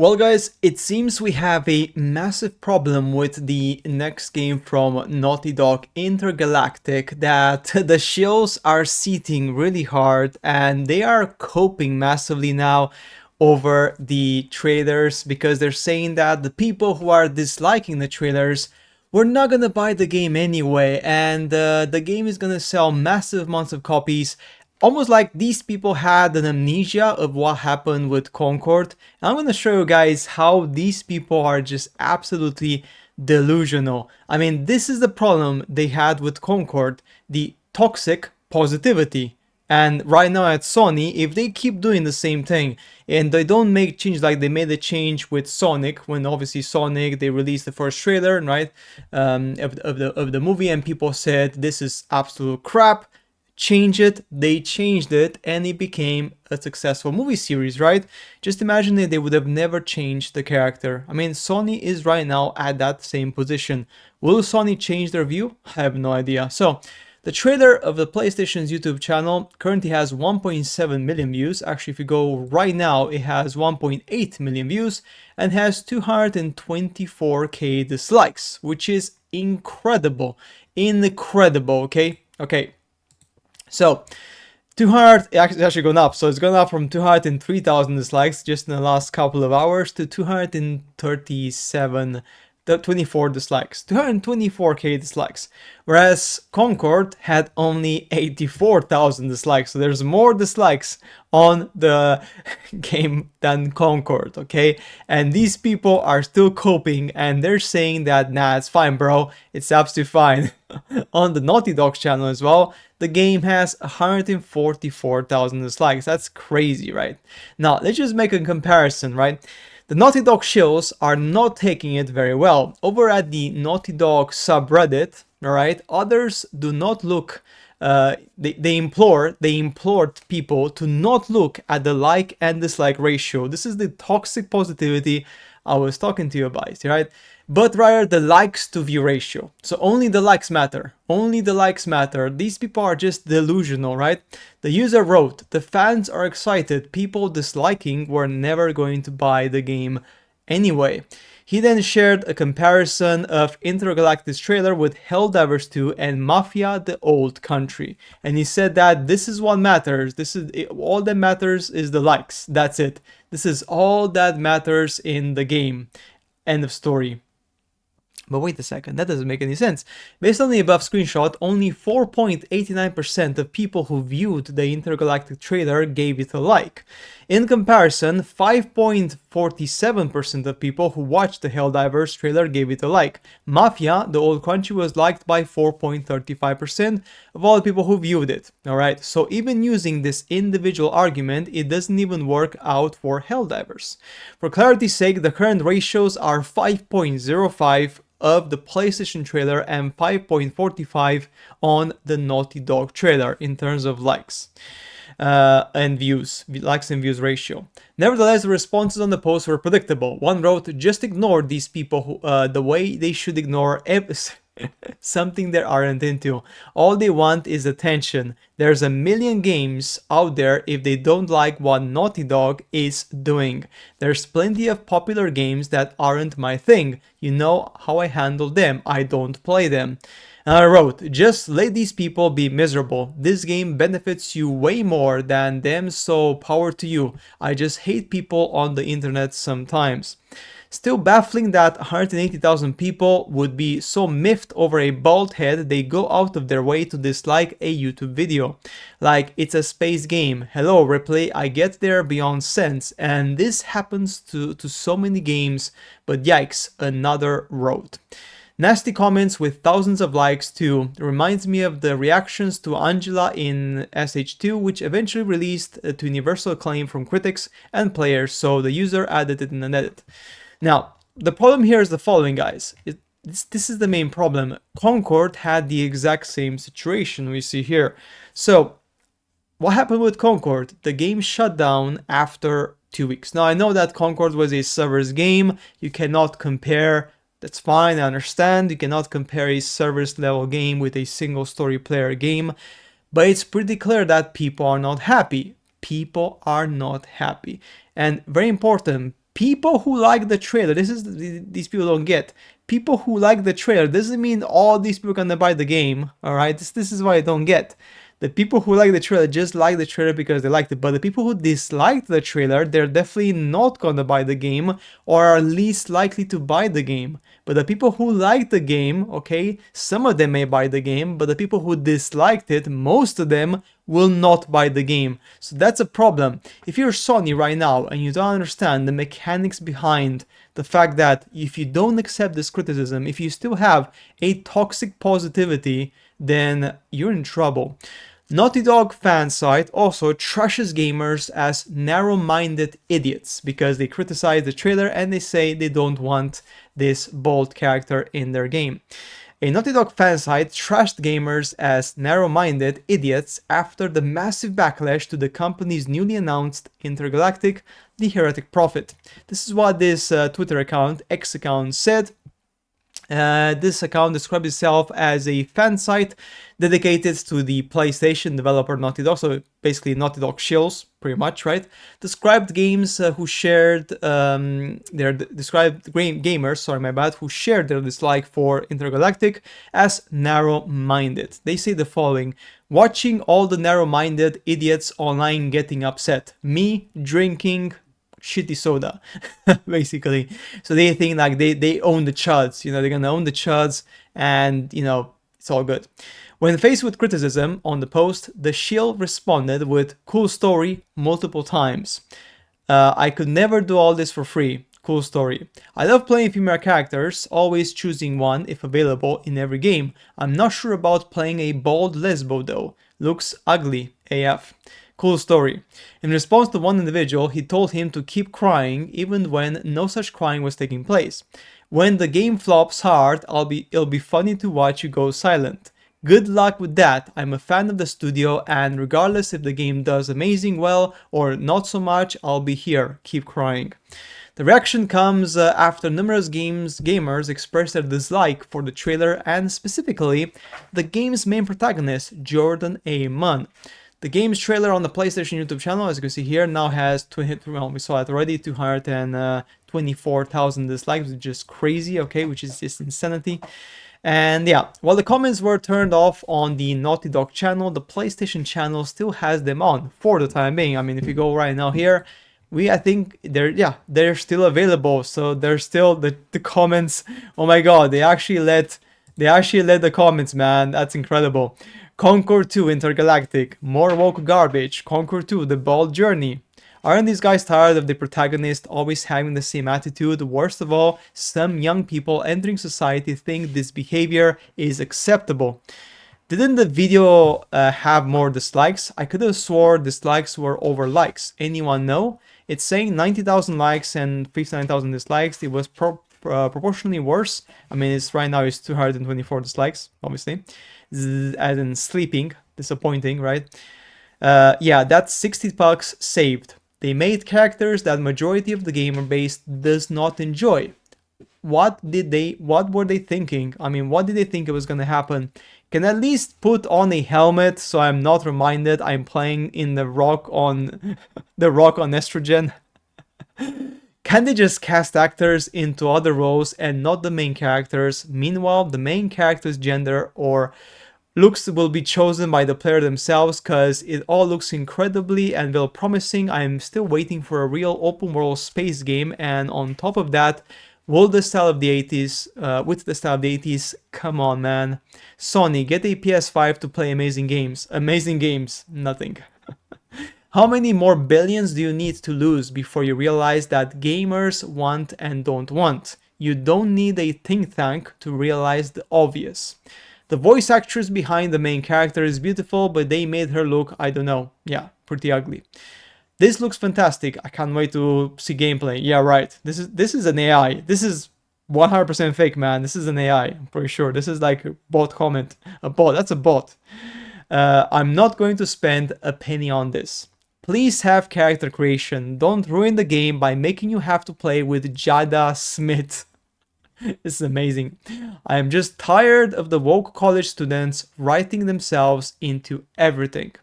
Well guys, it seems we have a massive problem with the next game from Naughty Dog, Intergalactic, that the Shills are seething really hard and they are coping massively now over the trailers because they're saying that the people who are disliking the trailers we're not gonna buy the game anyway, and the game is gonna sell massive amounts of copies. Almost like these people had an amnesia of what happened with Concord. And I'm gonna show you guys how these people are just absolutely delusional. I mean, this is the problem they had with Concord, the toxic positivity. And right now at Sony, if they keep doing the same thing and they don't make change like they made a change with Sonic, when obviously Sonic they released the first trailer, right, of the movie, and people said this is absolute crap. Change it, they changed it, and it became a successful movie series, right? Just imagine if they would have never changed the character. I mean, Sony is right now at that same position. Will Sony change their view? I have no idea. So, the trailer of the PlayStation's YouTube channel currently has 1.7 million views. Actually, if you go right now, it has 1.8 million views and has 224k dislikes, which is incredible. Incredible, okay? Okay. So, 200, it's actually gone up. So it's gone up from 203,000 dislikes just in the last couple of hours to 24 dislikes, 224k dislikes, whereas Concord had only 84,000 dislikes. So there's more dislikes on the game than Concord, okay? And these people are still coping and they're saying that, nah, it's fine, bro, it's absolutely fine. On the Naughty Dog channel as well, the game has 144,000 dislikes. That's crazy, right? Now, let's just make a comparison, right? The Naughty Dog shills are not taking it very well. Over at the Naughty Dog subreddit, alright, others do not look, they implored people to not look at the like and dislike ratio. This is the toxic positivity I was talking to you about, right? But rather the likes to view ratio. So only the likes matter. Only the likes matter. These people are just delusional, right? The user wrote, the fans are excited. People disliking were never going to buy the game anyway. He then shared a comparison of Intergalactic's trailer with Helldivers 2 and Mafia: The Old Country. And he said that this is what matters. This is all that matters is the likes. That's it. This is all that matters in the game. End of story. But wait a second, that doesn't make any sense. Based on the above screenshot, only 4.89% of people who viewed the Intergalactic trailer gave it a like. In comparison, 5.47% of people who watched the Helldivers trailer gave it a like. Mafia: The Old Country was liked by 4.35% of all the people who viewed it. Alright, so even using this individual argument, it doesn't even work out for Helldivers. For clarity's sake, the current ratios are 5.05 of the PlayStation trailer and 5.45 on the Naughty Dog trailer in terms of likes and views, likes and views ratio. Nevertheless, the responses on the post were predictable. One wrote, just ignore these people who, the way they should ignore something they aren't into. All they want is attention. There's a million games out there if they don't like what Naughty Dog is doing. There's plenty of popular games that aren't my thing. You know how I handle them. I don't play them. And I wrote, just let these people be miserable. This game benefits you way more than them, so power to you. I just hate people on the internet sometimes. Still baffling that 180,000 people would be so miffed over a bald head they go out of their way to dislike a YouTube video. Like, it's a space game. Hello, Replay, I get there beyond sense, and this happens to so many games, but yikes, another road. Nasty comments with thousands of likes too. Reminds me of the reactions to Angela in SH2, which eventually released to universal acclaim from critics and players, so the user added it in an edit. Now, the problem here is the following, guys. This is the main problem. Concord had the exact same situation we see here. So, what happened with Concord? The game shut down after 2 weeks. Now, I know that Concord was a servers game. You cannot compare. That's fine, I understand. You cannot compare a servers level game with a single story player game. But it's pretty clear that people are not happy. People are not happy. And very important, People who like the trailer, these people don't get. People who like the trailer doesn't mean all these people are gonna buy the game. All right, this is what I don't get. The people who like the trailer just like the trailer because they liked it, but the people who disliked the trailer, they're definitely not gonna buy the game or are least likely to buy the game. But the people who liked the game, okay, some of them may buy the game, but the people who disliked it, most of them will not buy the game. So that's a problem. If you're Sony right now and you don't understand the mechanics behind the fact that if you don't accept this criticism, if you still have a toxic positivity, then you're in trouble. Naughty Dog fan site also trashes gamers as narrow-minded idiots because they criticize the trailer and they say they don't want this bold character in their game. A Naughty Dog fan site trashed gamers as narrow-minded idiots after the massive backlash to the company's newly announced Intergalactic, the Heretic Prophet. This is what this Twitter account, X account, said. This account describes itself as a fan site dedicated to the PlayStation developer Naughty Dog, so basically Naughty Dog Shills, pretty much, right? Described games who shared gamers, who shared their dislike for Intergalactic as narrow-minded. They say the following: watching all the narrow-minded idiots online getting upset. Me drinking shitty soda, basically. So they think like they own the chuds, you know, they're gonna own the chuds, and you know, it's all good. When faced with criticism on the post, the shill responded with "cool story" multiple times. I could never do all this for free. Cool story. I love playing female characters, always choosing one if available in every game. I'm not sure about playing a bald lesbo though. Looks ugly AF. Cool story. In response to one individual, he told him to keep crying even when no such crying was taking place. When the game flops hard, it'll be funny to watch you go silent. Good luck with that. I'm a fan of the studio, and regardless if the game does amazing well or not so much, I'll be here. Keep crying. The reaction comes after numerous gamers expressed their dislike for the trailer and specifically the game's main protagonist, Jordan A. Munn. The game's trailer on the PlayStation YouTube channel, as you can see here, now has, we saw it already, 224,000 dislikes, which is just crazy, okay, which is just insanity. And yeah, while the comments were turned off on the Naughty Dog channel, the PlayStation channel still has them on for the time being. I mean, if you go right now here, I think they're still available. So there's still the comments. Oh my god, they actually let the comments, man. That's incredible. Concord 2 Intergalactic, more woke garbage. Concord 2 The Bald Journey. Aren't these guys tired of the protagonist always having the same attitude? Worst of all, some young people entering society think this behavior is acceptable. Didn't the video have more dislikes? I could have swore dislikes were over likes. Anyone know? It's saying 90,000 likes and 59,000 dislikes. It was proportionally worse. I mean, right now it's 224 dislikes, obviously. As in sleeping, disappointing, right? Yeah, that's 60 bucks saved. They made characters that majority of the gamer base does not enjoy. What were they thinking? I mean, what did they think it was gonna happen? Can at least put on a helmet so I'm not reminded I'm playing in the rock on estrogen. Can they just cast actors into other roles and not the main characters? Meanwhile, the main character's gender or looks will be chosen by the player themselves because it all looks incredibly and well promising. I am still waiting for a real open world space game, and on top of that, with the style of the 80s, come on, man. Sony, get a PS5 to play amazing games. Amazing games, nothing. How many more billions do you need to lose before you realize that gamers want and don't want? You don't need a think tank to realize the obvious. The voice actress behind the main character is beautiful, but they made her look, I don't know, yeah, pretty ugly. This looks fantastic. I can't wait to see gameplay. Yeah, right. This is an AI. This is 100% fake, man. This is an AI. I'm pretty sure. This is like a bot comment. A bot. That's a bot. I'm not going to spend a penny on this. Please have character creation. Don't ruin the game by making you have to play with Jada Smith. This is amazing. I am just tired of the woke college students writing themselves into everything.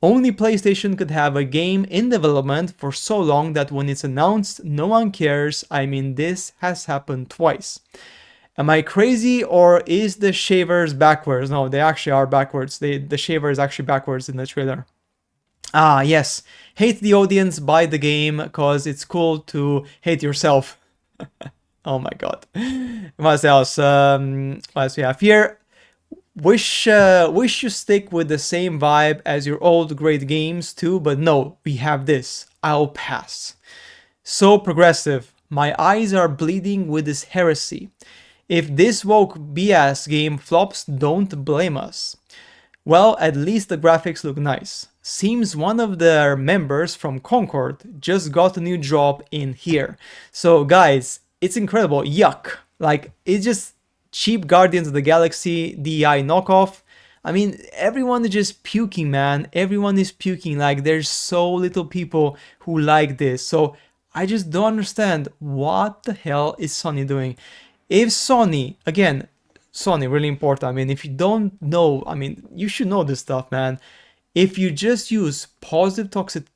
Only PlayStation could have a game in development for so long that when it's announced, no one cares. I mean, this has happened twice. Am I crazy, or is the shavers backwards? No, they actually are backwards. The shaver is actually backwards in the trailer. Ah, yes. Hate the audience, buy the game, because it's cool to hate yourself. Oh my god. What else? What else we have here? Wish you stick with the same vibe as your old great games too, but no, we have this. I'll pass. So progressive. My eyes are bleeding with this heresy. If this woke BS game flops, don't blame us. Well, at least the graphics look nice. Seems one of their members from Concord just got a new job in here. So guys, it's incredible. Yuck. Like, it's just cheap Guardians of the Galaxy DEI knockoff. I mean, everyone is just puking, man. Everyone is puking. Like, there's so little people who like this. So I just don't understand what the hell is Sony doing. If Sony, again, Sony, really important. I mean, if you don't know, I mean, you should know this stuff, man. If you just use positive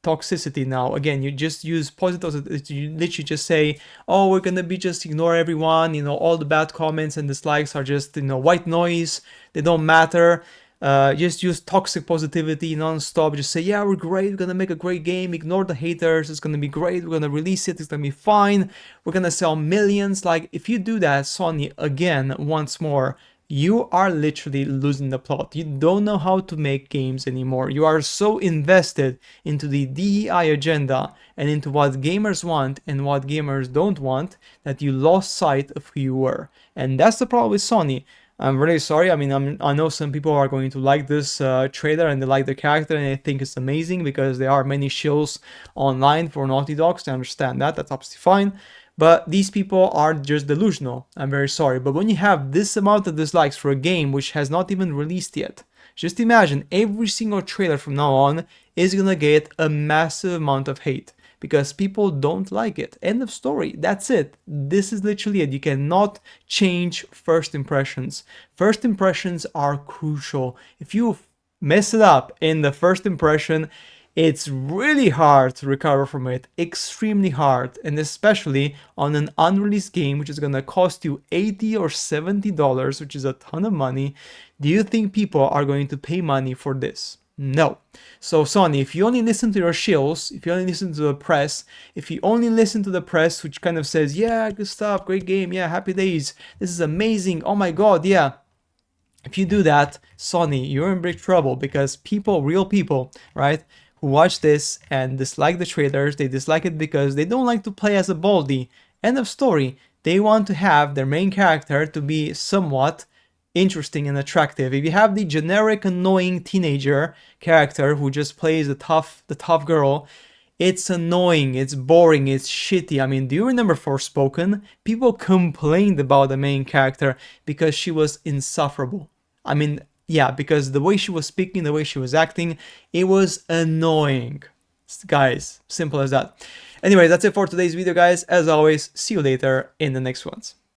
toxicity now, again, you just use positive toxicity, you literally just say, oh, we're gonna be just ignore everyone, you know, all the bad comments and dislikes are just, you know, white noise, they don't matter. Just use toxic positivity non-stop. Just say, yeah, we're great, we're gonna make a great game, ignore the haters, it's gonna be great, we're gonna release it, it's gonna be fine, we're gonna sell millions. Like, if you do that, Sony, again, once more, you are literally losing the plot. You don't know how to make games anymore. You are so invested into the DEI agenda and into what gamers want and what gamers don't want that you lost sight of who you were. And that's the problem with Sony. I'm really sorry. I mean, I know some people are going to like this trailer and they like the character and they think it's amazing because there are many shills online for Naughty Dogs. I understand that. That's absolutely fine. But these people are just delusional. I'm very sorry. But when you have this amount of dislikes for a game which has not even released yet, just imagine every single trailer from now on is gonna get a massive amount of hate because people don't like it. End of story. That's it. This is literally it. You cannot change first impressions. First impressions are crucial. If you mess it up in the first impression, it's really hard to recover from it, extremely hard, and especially on an unreleased game which is gonna cost you $80 or $70, which is a ton of money. Do you think people are going to pay money for this? No. So Sony, if you only listen to your shills, if you only listen to the press, if you only listen to the press which kind of says, yeah, good stuff, great game, yeah, happy days, this is amazing, oh my god, yeah. If you do that, Sony, you're in big trouble because people, real people, right, who watch this and dislike the trailers, they dislike it because they don't like to play as a Baldy. End of story. They want to have their main character to be somewhat interesting and attractive. If you have the generic annoying teenager character who just plays the tough girl, it's annoying, it's boring, it's shitty. I mean, do you remember Forspoken? People complained about the main character because she was insufferable. I mean, yeah, because the way she was speaking, the way she was acting, it was annoying. Guys, simple as that. Anyway, that's it for today's video, guys. As always, see you later in the next ones.